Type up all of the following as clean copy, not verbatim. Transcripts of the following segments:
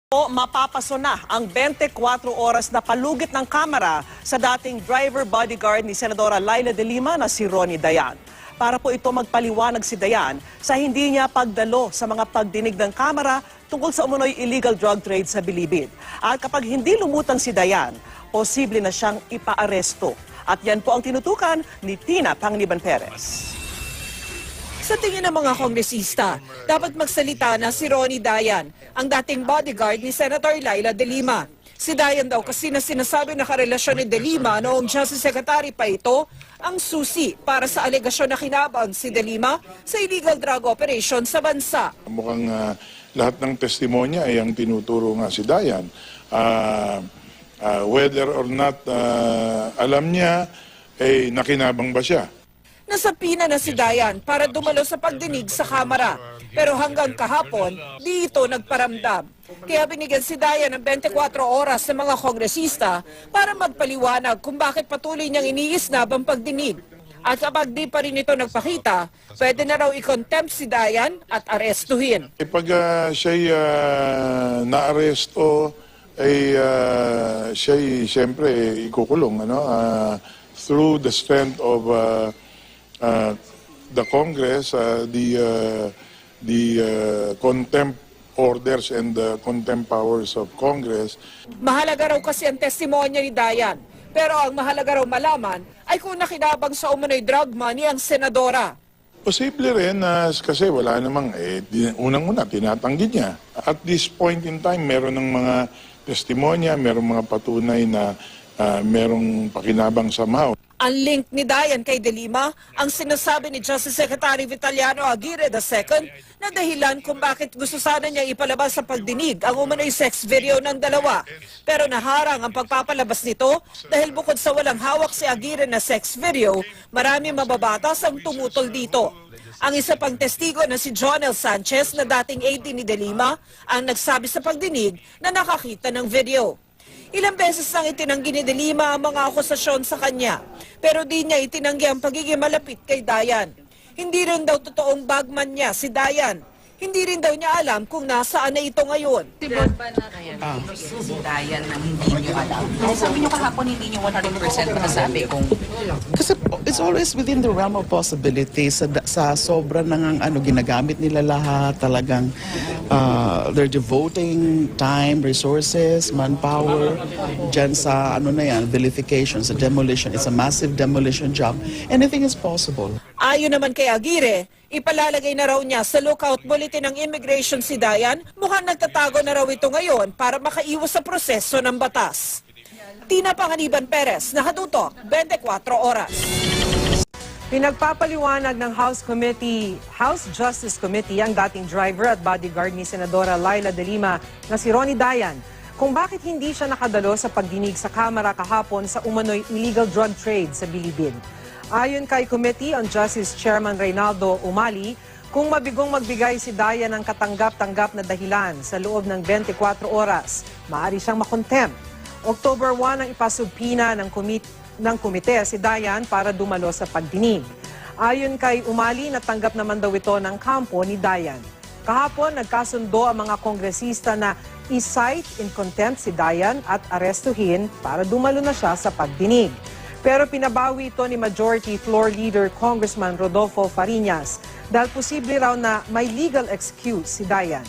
Mapapaso na ang 24 oras na palugit ng kamera sa dating driver bodyguard ni Senadora Leila de Lima na si Ronnie Dayan. Para po ito magpaliwanag si Dayan sa hindi niya pagdalo sa mga pagdinig ng kamera tungkol sa umunoy illegal drug trade sa Bilibid. At kapag hindi lumutang si Dayan, posible na siyang ipaaresto. At yan po ang tinutukan ni Tina Panganiban Perez. Sa tingin ng mga kongresista, dapat magsalita na si Ronnie Dayan, ang dating bodyguard ni Senator Leila de Lima. Si Dayan daw kasi na sinasabi na karelasyon ni de Lima noong Justice Secretary pa ito ang susi para sa alegasyon na kinabang si de Lima sa illegal drug operation sa bansa. Mukhang lahat ng testimonya ay ang tinuturo nga si Dayan. Whether or not alam niya, nakinabang ba siya? Nasapina na si Dayan para dumalo sa pagdinig sa kamera. Pero hanggang kahapon, di ito nagparamdam. Kaya binigyan si Dayan ng 24 oras sa mga kongresista para magpaliwanag kung bakit patuloy niyang iniisnab ang pagdinig. At kapag di pa rin ito nagpakita, pwede na raw i-contempt si Dayan at arestuhin. Pag siya'y na-aresto, siya'y siyempre ikukulong through the strength of the Congress, the contempt orders and the contempt powers of Congress. Mahalaga raw kasi ang testimonya ni Dayan. Pero ang mahalaga raw malaman ay kung nakinabang sa umunoy drug money ang senadora. Posible rin kasi wala namang, unang-una, tinatanggi niya. At this point in time, meron ng mga testimonya, meron mga patunay na merong pakinabang somehow. Ang link ni Dayan kay de Lima ang sinasabi ni Justice Secretary Vitaliano Aguirre II na dahilan kung bakit gusto sana niya ipalabas sa pagdinig ang umano'y sex video ng dalawa. Pero naharang ang pagpapalabas nito dahil bukod sa walang hawak si Aguirre na sex video, marami mababatas ang tumutol dito. Ang isa pang testigo na si Jonel Sanchez na dating AD ni de Lima ang nagsabi sa pagdinig na nakakita ng video. Ilang beses nang itinanggi ni de Lima ang mga akusasyon sa kanya, pero di niya itinanggi ang pagiging malapit kay Dayan. Hindi rin daw totoong bagman niya si Dayan. Hindi rin daw niya alam kung nasaan na ito ngayon. Sibod ba na si Dayan na hindi niyo alam? Sabi niyo kahapon hindi niyo 100% masasabi kung... Kasi it's always within the realm of possibility. Sa sobra ng ginagamit nila lahat, talagang they're devoting time, resources, manpower, dyan sa vilification, sa demolition. It's a massive demolition job. Anything is possible. Ayon naman kay Aguirre, ipalalagay na raw niya sa lookout bulletin ng immigration si Dayan, mukhang nagtatago na raw ito ngayon para makaiwas sa proseso ng batas. Tina Panganiban Perez, Nakatutok, 24 Oras. Pinagpapaliwanag ng House Justice Committee ang dating driver at bodyguard ni Senadora Leila de Lima na si Ronnie Dayan kung bakit hindi siya nakadalo sa pagdinig sa kamera kahapon sa umano'y illegal drug trade sa Bilibid. Ayon kay Committee on Justice Chairman Reynaldo Umali, kung mabigong magbigay si Dayan ng katanggap-tanggap na dahilan sa loob ng 24 oras, maaari siyang makontempt. October 1 ang ipasubpina ng komite si Dayan para dumalo sa pagdinig. Ayon kay Umali, natanggap naman daw ito ng kampo ni Dayan. Kahapon, nagkasundo ang mga kongresista na i-cite in contempt si Dayan at arestuhin para dumalo na siya sa pagdinig. Pero pinabawi ito ni Majority Floor Leader Congressman Rodolfo Fariñas dahil posible raw na may legal excuse si Dayan.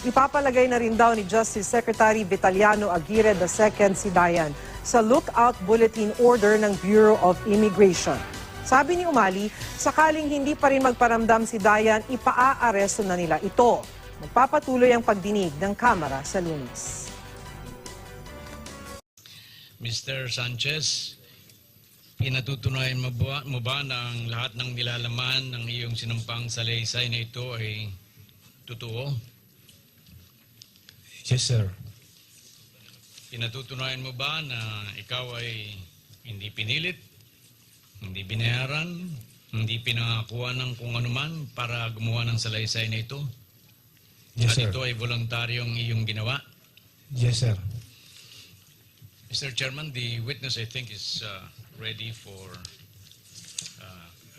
Ipapalagay na rin daw ni Justice Secretary Vitaliano Aguirre II si Dayan sa lookout bulletin order ng Bureau of Immigration. Sabi ni Umali, sakaling hindi pa rin magparamdam si Dayan, ipaa-aresto na nila ito. Magpapatuloy ang pagdinig ng Kamara sa Lunes. Mr. Sanchez, pinatutunayan mo ba na ang lahat ng nilalaman ng iyong sinumpang salaysay na ito ay totoo? Yes, sir. Pinatutunayan mo ba na ikaw ay hindi pinilit, hindi binayaran, hindi pinangakuha ng kung anuman para gumawa ng salaysay na ito? Yes, At sir. ito ay voluntaryong iyong ginawa? Yes, sir. Mr. Chairman, the witness I think is ready for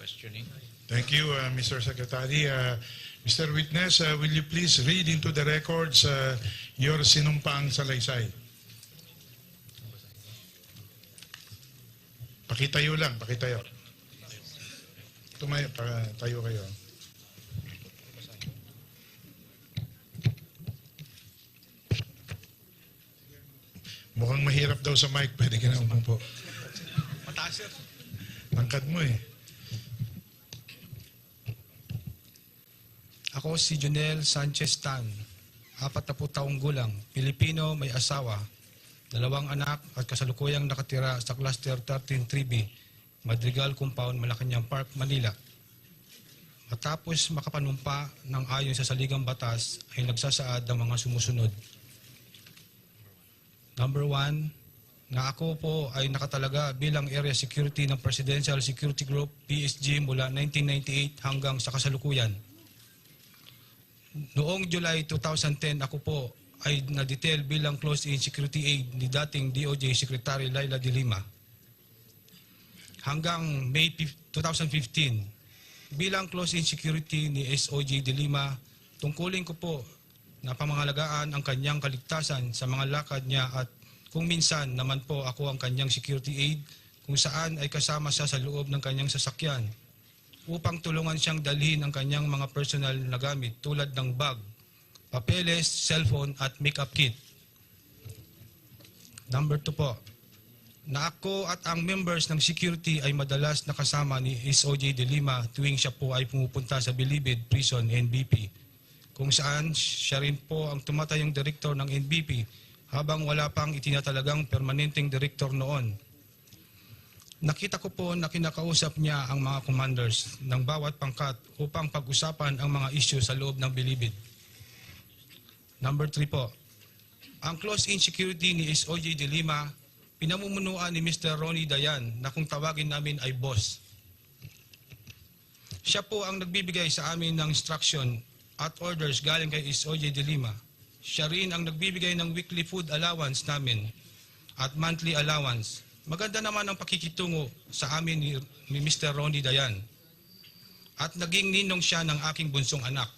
questioning. Thank you, Mr. Secretary. Mr. Witness, will you please read into the records your sinumpaang salaysay. Pakitayo lang, pakitayo. Tumayo, tayo kayo. Mukhang mahirap daw sa mic, pwede ka na umupo. Mataas yan. Tangkad mo eh. Ako si Jonel Sanchez Tan, 40 taong gulang, Pilipino, may asawa, 2 anak at kasalukuyang nakatira sa Cluster 13-3B, Madrigal Compound, Malacanang Park, Manila. Matapos makapanumpa ng ayon sa saligang batas ay nagsasaad ng mga sumusunod. Number 1, na ako po ay nakatalaga bilang area security ng Presidential Security Group PSG mula 1998 hanggang sa kasalukuyan. Noong July 2010 ako po ay na-detail bilang close-in security aid ni dating DOJ Secretary Laila de Lima. Hanggang May 2015, bilang close-in security ni SOG de Lima, tungkulin ko po na pamangalagaan ang kanyang kaligtasan sa mga lakad niya at kung minsan naman po ako ang kanyang security aid kung saan ay kasama siya sa loob ng kanyang sasakyan upang tulungan siyang dalhin ang kanyang mga personal na gamit tulad ng bag, papeles, cellphone at makeup kit. Number 2 po, na ako at ang members ng security ay madalas nakasama ni SOJ de Lima tuwing siya po ay pumupunta sa Bilibid Prison NBP, kung saan siya rin po ang tumatayong direktor ng NBP habang wala pang itinatalagang permanenteng direktor noon. Nakita ko po na kinakausap niya ang mga commanders ng bawat pangkat upang pag-usapan ang mga issue sa loob ng Bilibid. Number 3 po, ang close-in security ni SOJ de Lima, pinamumunuan ni Mr. Ronnie Dayan na kung tawagin namin ay boss. Siya po ang nagbibigay sa amin ng instruction at orders galing kay SOJ de Lima. Siya rin ang nagbibigay ng weekly food allowance namin at monthly allowance. Maganda naman ang pakikitungo sa amin ni Mr. Ronnie Dayan. At naging ninong siya ng aking bunsong anak.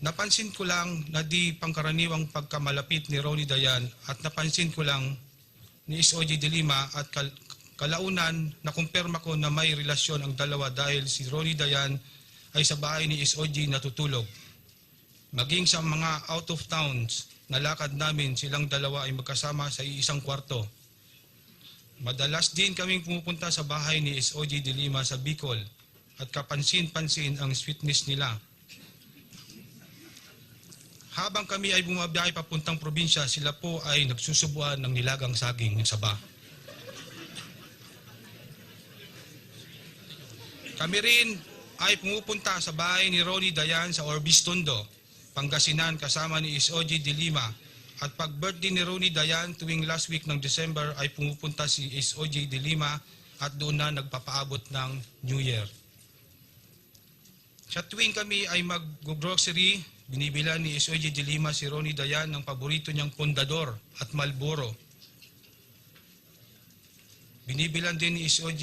Napansin ko lang na di pangkaraniwang pagkamalapit ni Ronnie Dayan at napansin ko lang ni SOJ de Lima at kalaunan na kumpirma ko na may relasyon ang dalawa dahil si Ronnie Dayan ay sa bahay ni SOJ natutulog. Maging sa mga out of towns na lakad namin, silang dalawa ay magkasama sa iisang kwarto. Madalas din kaming pumupunta sa bahay ni SOJ de Lima sa Bicol at kapansin-pansin ang sweetness nila. Habang kami ay bumabiyahe papuntang probinsya, sila po ay nagsusubuan ng nilagang saging ng Saba. Kami rin ay pumupunta sa bahay ni Ronnie Dayan sa Orbistondo, Pangasinan kasama ni SOJ de Lima. At pag birthday ni Ronnie Dayan tuwing last week ng December ay pumupunta si SOJ de Lima at doon na nagpapaabot ng New Year. Sa tuwing kami ay mag-grocery, binibila ni SOJ de Lima si Ronnie Dayan ng paborito niyang Pondador at Marlboro. Binibilan din ni SOJ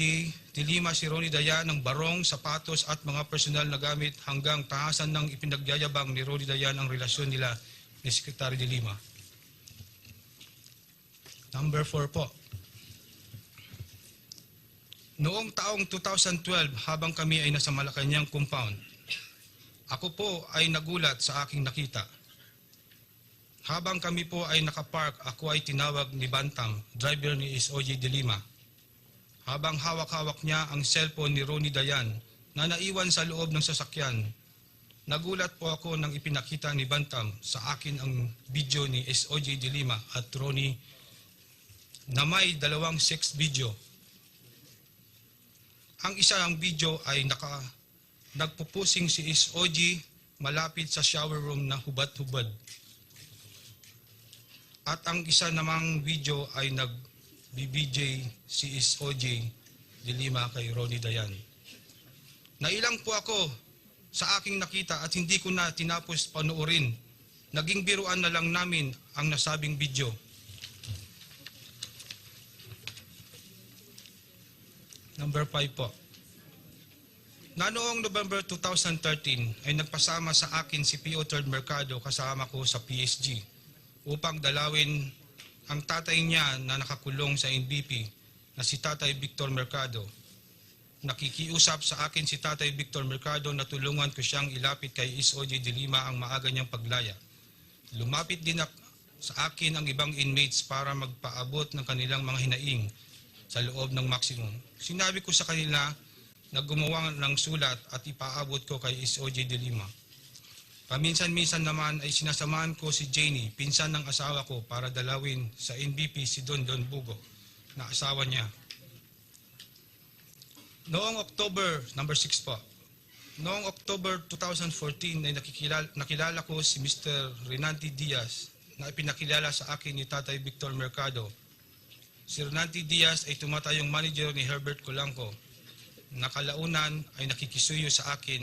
de Lima si Ronnie Dayan ng barong, sapatos at mga personal na gamit hanggang taasan ng ipinagyayabang ni Ronnie Dayan ang relasyon nila ni Secretary de Lima. Number 4 po. Noong taong 2012, habang kami ay nasa Malacanang compound, ako po ay nagulat sa aking nakita. Habang kami po ay nakapark, ako ay tinawag ni Bantam, driver ni SOJ de Lima. Habang hawak-hawak niya ang cellphone ni Ronnie Dayan na naiwan sa loob ng sasakyan, nagulat po ako nang ipinakita ni Bantam sa akin ang video ni SOJ de Lima at Ronnie na may 2 sex video. Ang isang video ay nagpupusing si SOJ malapit sa shower room na hubad-hubad. At ang isa namang video ay nag-BBJ si SOJ de Lima kay Ronnie Dayan. Nailang po ako sa aking nakita at hindi ko na tinapos panoorin. Naging biruan na lang namin ang nasabing video. Number 5 po. na noong November 2013 ay nagpasama sa akin si P.O. Third Mercado kasama ko sa PSG upang dalawin ang tatay niya na nakakulong sa NBP na si Tatay Victor Mercado. Nakikiusap sa akin si Tatay Victor Mercado na tulungan ko siyang ilapit kay SOJ de Lima ang maaga niyang paglaya. Lumapit din sa akin ang ibang inmates para magpaabot ng kanilang mga hinaing sa loob ng maximum. Sinabi ko sa kanila na gumawa ng sulat at ipaabot ko kay SOJ de Lima. Paminsan-minsan naman ay sinasamahan ko si Janie, pinsan ng asawa ko, para dalawin sa NBP si Don Bugo, na asawa niya. Noong October, number 6 po, noong October 2014 ay nakilala ko si Mr. Renanti Diaz na ipinakilala sa akin ni Tatay Victor Mercado. Si Renanti Diaz ay tumatayong manager ni Herbert Colanco. Nakalaunan ay nakikisuyo sa akin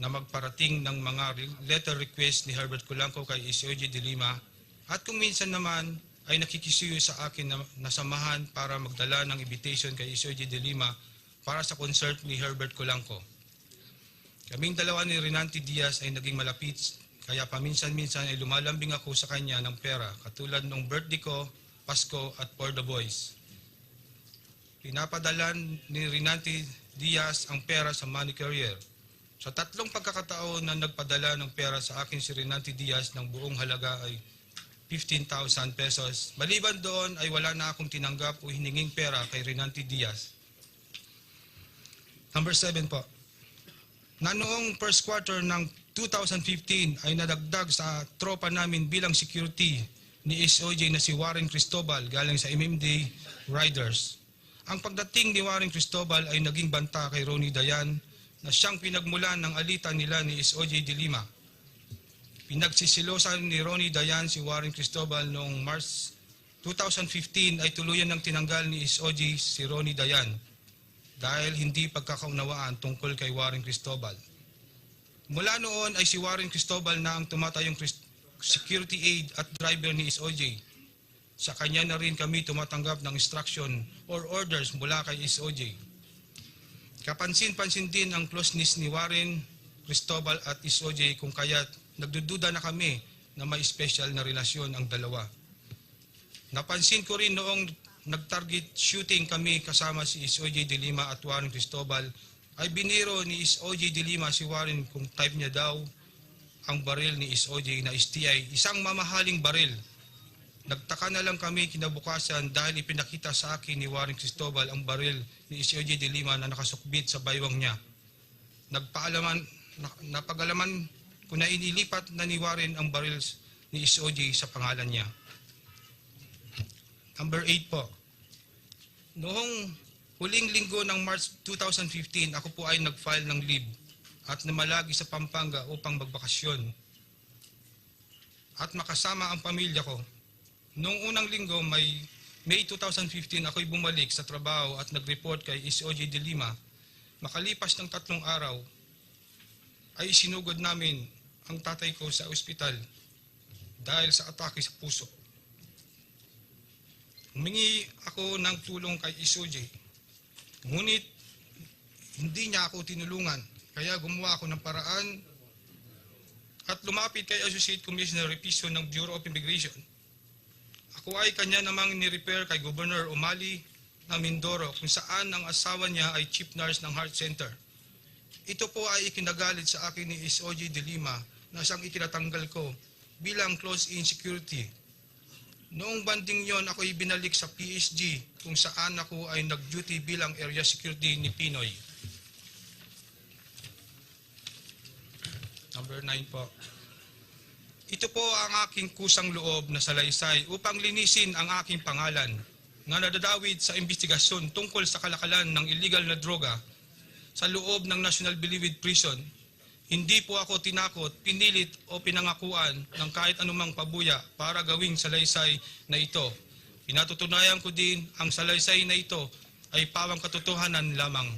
na magparating ng mga letter request ni Herbert Colanco kay SOJ de Lima at kung minsan naman ay nakikisuyo sa akin na nasamahan para magdala ng invitation kay SOJ de Lima para sa concert ni Herbert Colanco. Kaming dalawa ni Renanti Diaz ay naging malapit kaya paminsan-minsan ay lumalambing ako sa kanya ng pera katulad ng birthday ko, Pasko at for the boys. Pinapadala ni Renanti Diaz ang pera sa money carrier. Sa 3 pagkakataon na nagpadala ng pera sa akin si Renanti Diaz ng buong halaga ay 15,000 pesos. Maliban doon ay wala na akong tinanggap o hininging pera kay Renanti Diaz. Number 7 po. Na noong first quarter ng 2015 ay nadagdag sa tropa namin bilang security ni SOJ na si Warren Cristobal galing sa MMD Riders. Ang pagdating ni Warren Cristobal ay naging banta kay Ronnie Dayan na siyang pinagmulan ng alitan nila ni SOJ de Lima. Pinagsisilosan ni Ronnie Dayan si Warren Cristobal noong March 2015 ay tuluyan ng tinanggal ni SOJ si Ronnie Dayan dahil hindi pagkakaunawaan tungkol kay Warren Cristobal. Mula noon ay si Warren Cristobal na ang tumatayong security aid at driver ni SOJ. Sa kanya na rin kami tumatanggap ng instruction or orders mula kay SOJ. Kapansin-pansin din ang closeness ni Warren Cristobal at SOJ kung kaya't nagdududa na kami na may special na relasyon ang dalawa. Napansin ko rin noong nag-target shooting kami kasama si SOJ de Lima at Warren Cristobal ay biniro ni SOJ de Lima si Warren kung type niya daw ang baril ni SOJ na STI, isang mamahaling baril. Nagtaka na lang kami kinabukasan dahil ipinakita sa akin ni Warren Cristobal ang baril ni SOJ de Lima na nakasukbit sa baywang niya. Napag-alaman ko na inilipat na ni Warren ang baril ni SOJ sa pangalan niya. Number 8 po. Noong huling linggo ng March 2015, ako po ay nag-file ng leave at namalagi sa Pampanga upang magbakasyon at makasama ang pamilya ko. Noong unang linggo, May 2015, ako'y bumalik sa trabaho at nag-report kay SOJ de Lima. Makalipas ng 3 araw, ay sinugod namin ang tatay ko sa ospital dahil sa atake sa puso. Humingi ako ng tulong kay SOJ, ngunit hindi niya ako tinulungan, kaya gumawa ako ng paraan at lumapit kay Associate Commissioner Repiso ng Bureau of Immigration. Ako ay kanya namang ni-repair kay Governor Umali ng Mindoro kung saan ang asawa niya ay chief nurse ng Heart Center. Ito po ay ikinagalit sa akin ni SOJ de Lima na siyang ikinatanggal ko bilang close-in security. Noong banding yon ako ay binalik sa PSG kung saan ako ay nag-duty bilang area security ni Pinoy. Number 9 po. Ito po ang aking kusang loob na salaysay upang linisin ang aking pangalan na nadadawid sa investigasyon tungkol sa kalakalan ng illegal na droga sa loob ng National Bilibid Prison. Hindi po ako tinakot, pinilit o pinangakuan ng kahit anumang pabuya para gawing salaysay na ito. Pinatutunayan ko din ang salaysay na ito ay pawang katotohanan lamang.